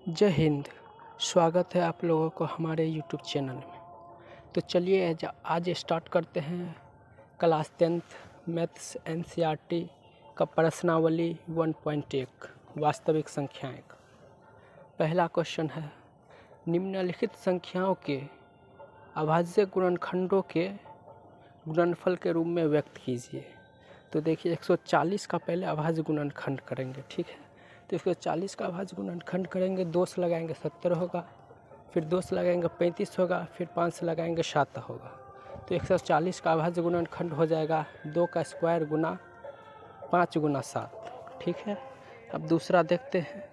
जय हिंद। स्वागत है आप लोगों को हमारे YouTube चैनल में। तो चलिए आज स्टार्ट करते हैं क्लास 10th मैथ्स NCERT का प्रश्नावली 1.1 वास्तविक संख्याएं का। पहला क्वेश्चन है, निम्नलिखित संख्याओं के अभाज्य गुणनखंडों के गुणनफल के रूप में व्यक्त कीजिए। तो देखिए 140 का पहले अभाज्य गुणनखंड करेंगे, ठीक है। तो 140 का अभाज्य गुणनखंड करेंगे, 2 से लगाएंगे 70 होगा, फिर 2 से लगाएंगे 35 होगा, फिर 5 से लगाएंगे 7 होगा। तो 140 का अभाज्य गुणनखंड हो जाएगा 2 का स्क्वायर गुना 5 गुना 7, ठीक है। अब दूसरा देखते हैं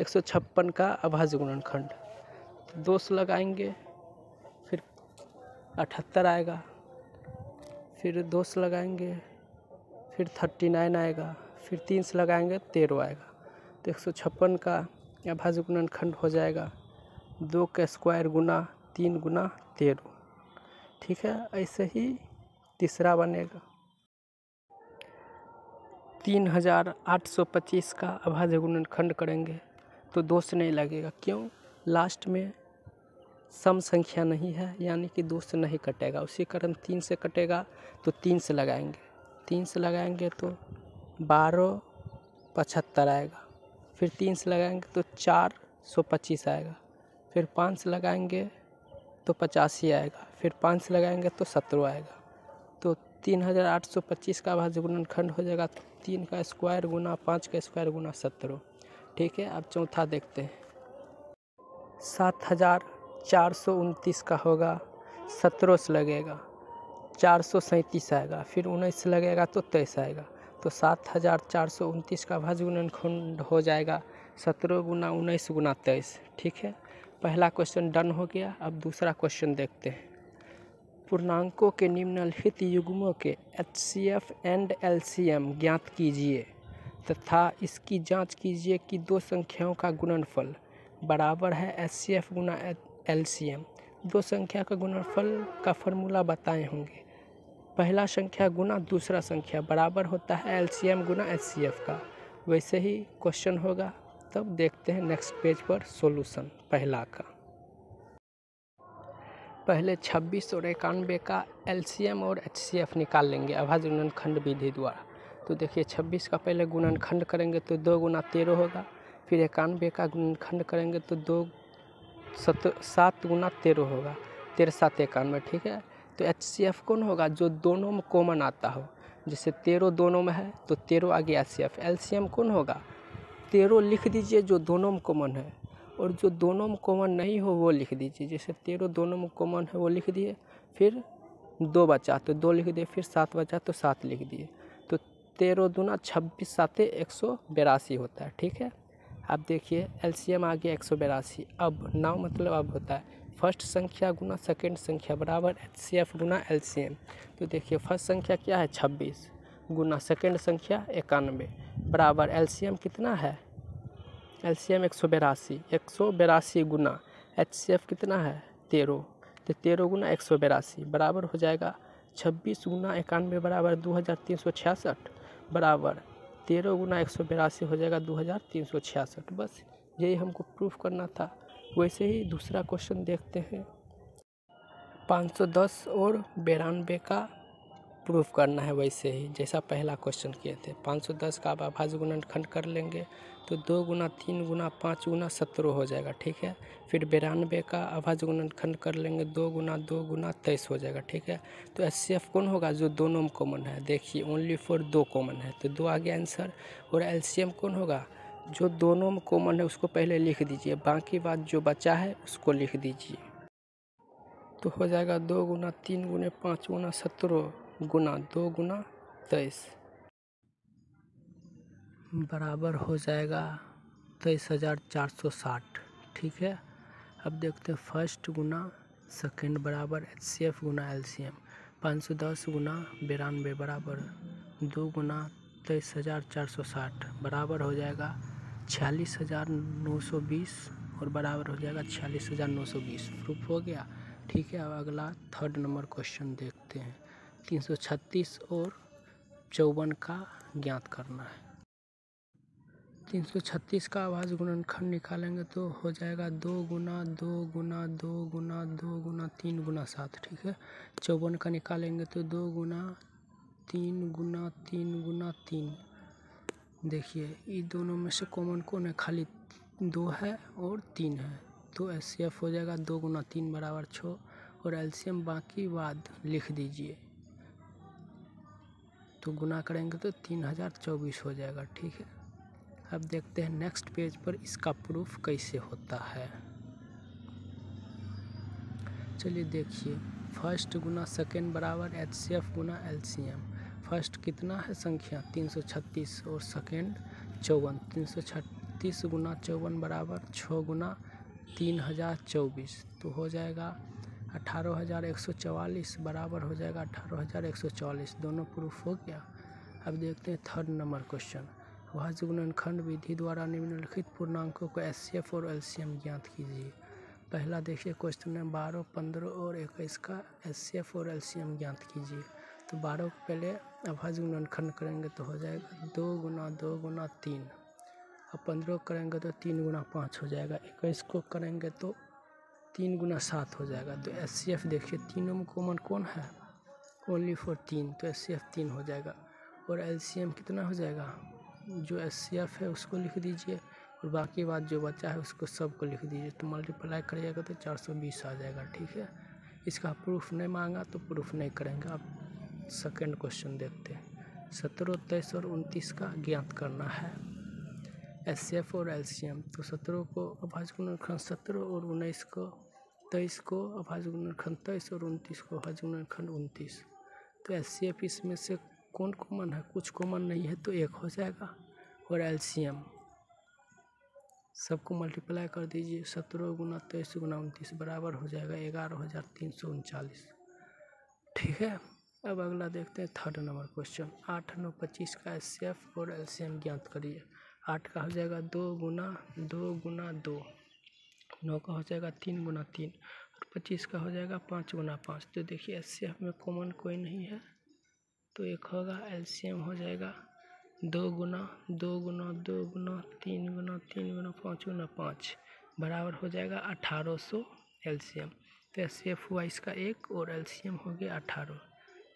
156 का अभाज्य गुणनखंड। 2 से लगाएंगे फिर 78 आएगा, फिर 2 से लगाएंगे फिर 39 आएगा, फिर 3 से लगाएंगे 13 आएगा। तो 156 का अभाज्य गुणनखंड हो जाएगा 2 का स्क्वायर गुना 3 गुना 13, ठीक है। ऐसे ही तीसरा बनेगा 3825 का अभाज्य गुणनखंड करेंगे तो 2 से नहीं लगेगा, क्यों? लास्ट में सम संख्या नहीं है, यानी कि 2 से नहीं कटेगा, उसी कारण 3 से कटेगा। तो 3 से लगाएंगे, 3 से लगाएंगे तो 1275 आएगा, फिर 3 से लगाएंगे तो 425 आएगा, फिर 5 से लगाएंगे तो 85 आएगा, फिर 5 से लगाएंगे तो 17 आएगा। तो 3825 का अभाज्य गुणनखंड हो जाएगा 3 का स्क्वायर गुना 5 का स्क्वायर गुना 17, ठीक है। अब चौथा देखते हैं 7429 का होगा, 17 से लगेगा 437 आएगा, फिर 19 से लगेगा तो 23 आएगा। तो 7429 का अभाज्य गुणनखंड हो जाएगा 17 गुना 19 गुना 23, ठीक है। पहला क्वेश्चन डन हो गया। अब दूसरा क्वेश्चन देखते हैं। पूर्णांकों के निम्नलिखित युग्मों के HCF एंड LCM ज्ञात कीजिए तथा इसकी जांच कीजिए कि दो संख्याओं का गुणनफल बराबर है HCF गुना LCM। दो संख्या का गुणनफल का फॉर्मूला बताए होंगे। पहला संख्या गुना दूसरा संख्या बराबर होता है LCM गुना HCF का। वैसे ही क्वेश्चन होगा। तब देखते हैं नेक्स्ट पेज पर सॉल्यूशन पहला का। पहले 26 और 91 का LCM और HCF निकाल लेंगे अभाज्य गुणनखंड विधि द्वारा। तो देखिए 26 का पहले गुणनखंड करेंगे तो 2 गुना 13 होगा, फिर 91 का गुणनखंड करेंगे तो 7 गुना 13 होगा, 13 7 91, ठीक है। तो HCF कौन होगा? जो दोनों में कॉमन आता हो, जैसे 13 दोनों में है तो 13 आ गया HCF। LCM कौन होगा? 13 लिख दीजिए जो दोनों में कॉमन है, और जो दोनों में कॉमन नहीं हो वो लिख दीजिए। जैसे 13 दोनों में कॉमन है वो लिख दिए, फिर 2 बचा तो 2 लिख दिए, फिर 7 बचा तो 7 लिख दिए। तो 13 दूना 26 7 182 होता है, ठीक है। अब देखिए LCM आ गया 182। अब नाउ मतलब अब होता है फर्स्ट संख्या गुना सेकेंड संख्या बराबर HCF गुना LCM। तो देखिए फर्स्ट संख्या क्या है 26 गुना सेकेंड संख्या 91 बराबर LCM कितना है? LCM 182 गुना HCF कितना है 13, तो 13 गुना 182 बराबर हो जाएगा 26 गुना 91 बराबर 2366 बराबर 13 गुना 182 हो जाएगा 2366। बस यही हमको प्रूफ करना था। वैसे ही दूसरा क्वेश्चन देखते हैं। 510 और 92 का प्रूफ करना है, वैसे ही जैसा पहला क्वेश्चन किए थे। 510 का आप अभाज्य गुणनखंड कर लेंगे तो 2 गुना 3 गुना 5 गुना 17 हो जाएगा, ठीक है। फिर 92 का अभाज्य गुणनखंड कर लेंगे 2 गुना 23 हो जाएगा, ठीक है। तो HCF कौन होगा? जो दोनों में कॉमन है। देखिए ओनली फॉर 2 कॉमन है तो 2 आ गया आंसर। और LCM कौन होगा? जो दोनों में कॉमन है उसको पहले लिख दीजिए, बाकी बात जो बचा है उसको लिख दीजिए। तो हो जाएगा 2 गुना 3 गुना 5 गुना 17 गुना 2 गुना 23 बराबर हो जाएगा 23,460, ठीक है। अब देखते हैं फर्स्ट गुना सेकेंड बराबर HCF गुना LCM। 510 गुना 92 बराबर 2 गुना 23,460 बराबर हो जाएगा 46,920 और बराबर हो जाएगा 46,920। प्रूफ हो गया, ठीक है। अब अगला थर्ड नंबर क्वेश्चन देखते हैं। 336 और 54 का ज्ञात करना है। 336 का अभाज्य गुणनखंड निकालेंगे तो हो जाएगा 2 गुना 2 गुना 2 गुना 2 गुना 3 गुना 7, ठीक है। 54 का निकालेंगे तो 2 गुना 3 गुना 3 गुना 3। देखिए ये दोनों में से कॉमन कौन है, खाली 2 है और 3 है, तो HCF हो जाएगा 2 गुना 3 बराबर 6 और LCM बाकी बाद लिख दीजिए, तो गुना करेंगे तो 3024 हो जाएगा, ठीक है। अब देखते हैं नेक्स्ट पेज पर इसका प्रूफ कैसे होता है। चलिए देखिए, फर्स्ट गुना सेकेंड बराबर HCF गुना LCM। फर्स्ट कितना है संख्या 336 और सेकेंड 54। 336 गुना 54 बराबर 6 गुना 3024, तो हो जाएगा 18144 बराबर हो जाएगा 18144। दोनों प्रूफ हो गया। अब देखते हैं थर्ड नंबर क्वेश्चन। अभाज्य गुणनखंड विधि द्वारा निम्नलिखित पूर्णांकों को HCF और LCM ज्ञात कीजिए। पहला देखिए क्वेश्चन है 12, 15 और 21 का HCF और LCM ज्ञात कीजिए। तो 12 को पहले अभाज्य गुणनखंड करेंगे तो हो जाएगा 2 गुना 2 गुना 3, और 15 को करेंगे तो 3 गुना 5 हो जाएगा। 21 को करेंगे तो 3 गुना 7 हो जाएगा। तो HCF देखिए तीनों में कॉमन कौन है, ओनली फॉर 3, तो HCF 3 हो जाएगा। और LCM कितना हो जाएगा, जो HCF है उसको लिख दीजिए और बाकी बात जो बचा है उसको सबको लिख दीजिए, तो मल्टीप्लाई करिएगा तो 420 आ जाएगा, ठीक है। इसका प्रूफ नहीं मांगा तो प्रूफ नहीं करेंगे। अब सेकंड क्वेश्चन देखते हैं। 17, 23 और 29 का ज्ञात करना है HCF और LCM। तो 17 को अभाज्य गुणनखंड 17 और 19 को 23 को अभाज्य गुणनखंड 23 और 29 को अभाज्य गुणनखंड 29। तो HCF इसमें से कौन कॉमन है, कुछ कॉमन नहीं है तो 1 हो जाएगा। और LCM सबको मल्टीप्लाई कर दीजिए, 17 गुना 23 गुना 29 बराबर हो जाएगा 11339, ठीक है। अब अगला देखते हैं थर्ड नंबर क्वेश्चन। 8, 9, 25 का HCF और LCM ज्ञात करिए। 8 का हो जाएगा 2 गुना 2 गुना 2, 9 का हो जाएगा 3 गुना 3 और 25 का हो जाएगा 5 गुना 5। तो देखिए HCF में कॉमन कोई नहीं है तो 1 होगा। LCM हो जाएगा 2 गुना 2 गुना 2 गुना 3 गुना 3 गुना 5 गुना 5 बराबर हो जाएगा 1800 LCM। तो HCF हुआ इसका 1 और LCM हो गया 18,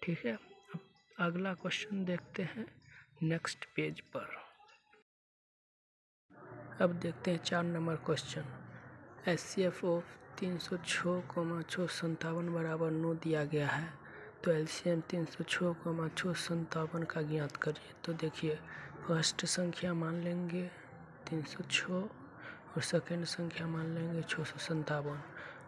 ठीक है। अब अगला क्वेश्चन देखते हैं नेक्स्ट पेज पर। अब देखते हैं 4 नंबर क्वेश्चन। HCF ऑफ 306,657 बराबर 9 दिया गया है, तो LCM 306,657 का ज्ञात करिए। तो देखिए फर्स्ट संख्या मान लेंगे 306 और सेकंड संख्या मान लेंगे 657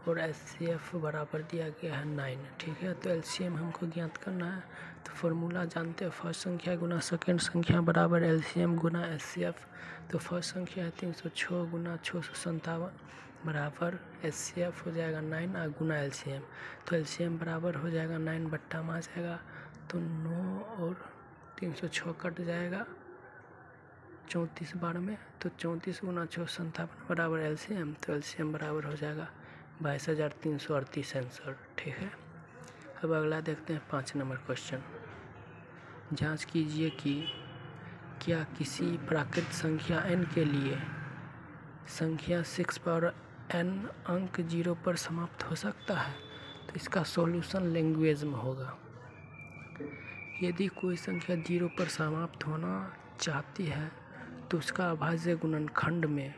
और HCF बराबर दिया गया है 9, ठीक है। तो LCM हमको ज्ञात करना है, तो फॉर्मूला जानते हैं, फर्स्ट संख्या गुना सेकंड संख्या बराबर LCM गुना HCF। तो फर्स्ट संख्या है 306 गुना 657 बराबर HCF हो जाएगा 9 और गुना LCM। तो LCM बराबर हो जाएगा 9 बट्टा में आ जाएगा, तो 9 और 306 कट जाएगा 34 बार में, तो 34 गुना 657 बराबर LCM। तो LCM बराबर हो जाएगा 22,338 आंसर, ठीक है। अब अगला देखते हैं 5 नंबर क्वेश्चन। जांच कीजिए कि क्या किसी प्राकृत संख्या n के लिए संख्या 6 पावर n अंक 0 पर समाप्त हो सकता है। तो इसका सॉल्यूशन लैंग्वेज में होगा। यदि कोई संख्या 0 पर समाप्त होना चाहती है तो उसका अभाज्य गुणनखंड में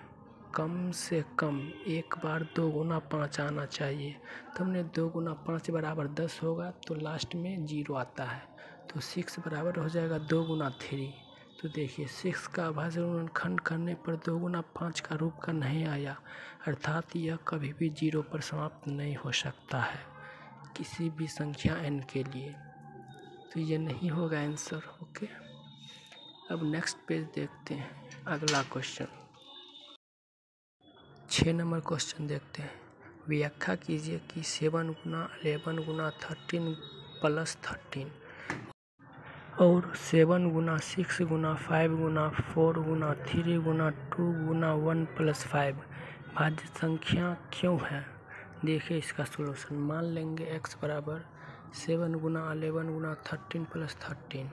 कम से कम एक बार 2 गुना 5 आना चाहिए। तो हमने 2 गुना 5 बराबर 10 होगा, तो लास्ट में 0 आता है, तो 6 बराबर हो जाएगा 2 गुना 3। तो देखिए 6 का अभाज्य गुणनखंड करने पर 2 गुना 5 का रूप का नहीं आया, अर्थात यह कभी भी 0 पर समाप्त नहीं हो सकता है किसी भी संख्या n के लिए, तो ये नहीं होगा आंसर, ओके। अब नेक्स्ट पेज देखते हैं अगला क्वेश्चन। 6 नंबर क्वेश्चन देखते हैं। व्याख्या कीजिए कि 7 गुना 11 गुना 13 प्लस 13 और 7 गुना 6 गुना 5 गुना 4 गुना 3 गुना 2 गुना 1 प्लस 5 भाज्य संख्या क्यों है। देखिए इसका सॉल्यूशन मान लेंगे x बराबर 7 गुना 11 गुना 13 प्लस 13,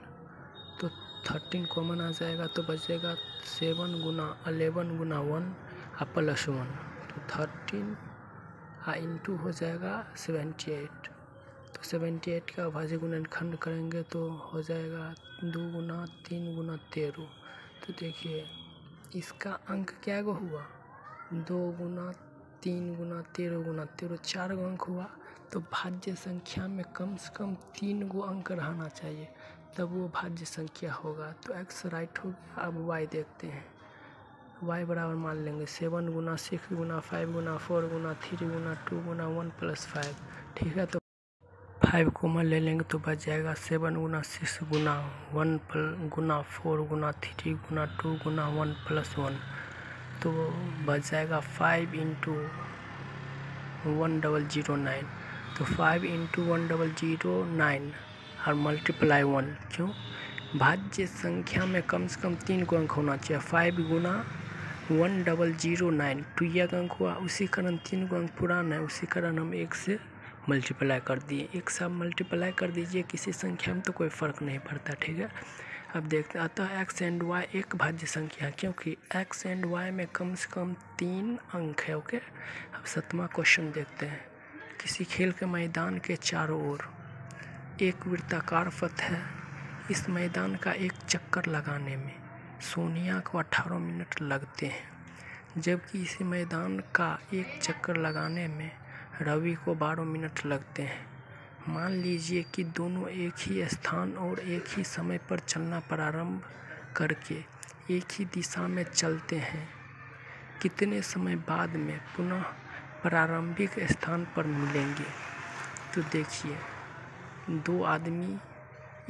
तो 13 कॉमन आ जाएगा तो बचेगा 7 गुना 11 गुना 1 और प्लस 1, तो 13 इंटू हो जाएगा 78। तो 78 का अभाज्य गुणनखंड करेंगे तो हो जाएगा 2 गुना 3 गुना 13। तो देखिए इसका अंक क्या गो हुआ, 2 गुना 3 गुना 13 गुना 13, 4 गो अंक हुआ। तो भाज्य संख्या में कम से कम 3 गो अंक रहना चाहिए, तब वो भाज्य संख्या होगा। तो x राइट हो गया। अब y देखते हैं, y बराबर मान लेंगे 7 गुना 6 गुना 5 गुना 4 गुना 3 गुना 2 गुना 1 प्लस 5। ठीक है, तो 5 कॉमन ले लेंगे तो बच जाएगा 7 गुना 6 गुना 1 गुना 4 गुना 3 गुना 2 गुना 1 प्लस 1, तो बच जाएगा 5 इंटू 1009। तो 5 इंटू 1009 और मल्टीप्लाई 1, क्यों, भाज्य संख्या में कम से कम 3 को अंक होना चाहिए। 5 गुना 1009 2 अंक हुआ, उसी कारण 3 को अंक पुराना है, उसी कारण हम 1 से मल्टीप्लाई कर दिए। एक साथ मल्टीप्लाई कर दीजिए, किसी संख्या में तो कोई फ़र्क नहीं पड़ता। ठीक है, अब देखते हैं, अतः x एंड y एक भाज्य संख्या है, क्योंकि x एंड y में कम से कम 3 अंक है। ओके, अब 7वां क्वेश्चन देखते हैं। किसी खेल के मैदान के चारों ओर एक वृत्ताकार पथ है। इस मैदान का एक चक्कर लगाने में सोनिया को 18 मिनट लगते हैं, जबकि इस मैदान का एक चक्कर लगाने में रवि को 12 मिनट लगते हैं। मान लीजिए कि दोनों एक ही स्थान और एक ही समय पर चलना प्रारंभ करके एक ही दिशा में चलते हैं। कितने समय बाद में पुनः प्रारंभिक स्थान पर मिलेंगे। तो देखिए, 2 आदमी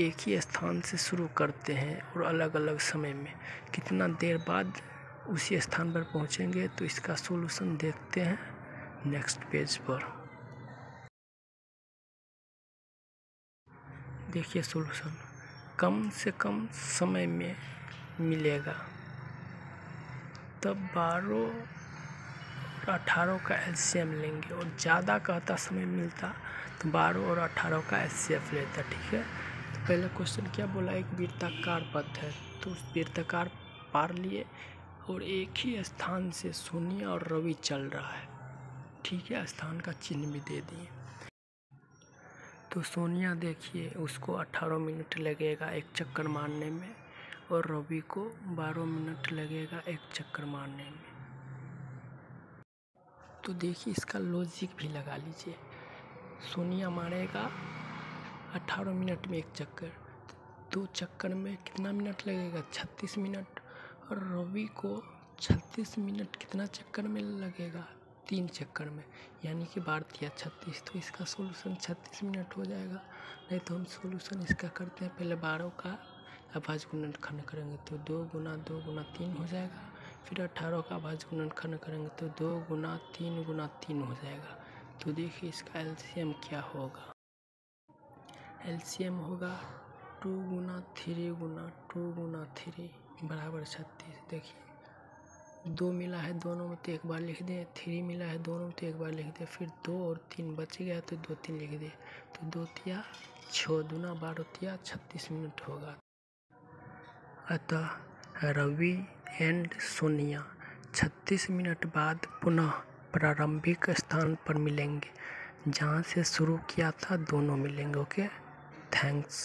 एक ही स्थान से शुरू करते हैं और अलग अलग समय में कितना देर बाद उसी स्थान पर पहुंचेंगे। तो इसका सॉल्यूशन देखते हैं नेक्स्ट पेज पर। देखिए सॉल्यूशन, कम से कम समय में मिलेगा, तब 12 और 18 का एलसीएम लेंगे, और ज़्यादा कहता समय मिलता तो 12 और 18 का एचसीएफ लेता। ठीक है, तो पहले क्वेश्चन क्या बोला, एक वृत्ताकार पथ है, तो उस वृत्ताकार पार लिए और एक ही स्थान से सोनिया और रवि चल रहा है। ठीक है, स्थान का चिन्ह भी दे दिए। तो सोनिया देखिए, उसको 18 मिनट लगेगा एक चक्कर मारने में, और रवि को 12 मिनट लगेगा एक चक्कर मारने में। तो देखिए इसका लॉजिक भी लगा लीजिए, सोनिया मारेगा 18 मिनट में एक चक्कर, 2 चक्कर में कितना मिनट लगेगा, 36 मिनट, और रवि को 36 मिनट कितना चक्कर में लगेगा, 3 चक्कर में, यानी कि 12 या 36। तो इसका सॉल्यूशन 36 मिनट हो जाएगा। नहीं तो हम सॉल्यूशन इसका करते हैं, पहले 12 का अभाज्य गुणनखंड करेंगे तो 2 गुना 2 गुना 3 हो जाएगा, फिर 18 का अभाज्य गुणनखंड करेंगे तो 2 गुना 3 गुना 3 हो जाएगा। तो देखिए इसका एलसीएम क्या होगा, एलसीएम होगा 2 गुना 3 गुना 2 गुना 3 बराबर 36। देखिए 2 मिला है दोनों में तो एक बार लिख दें, 3 मिला है दोनों में तो एक बार लिख दें, फिर 2 और 3 बच गया तो 2 3 लिख दें, तो 2 तिया 6 दूना 12 तिया 36 मिनट होगा। अतः रवि एंड सोनिया 36 मिनट बाद पुनः प्रारंभिक स्थान पर मिलेंगे, जहाँ से शुरू किया था दोनों मिलेंगे। Okay, thanks.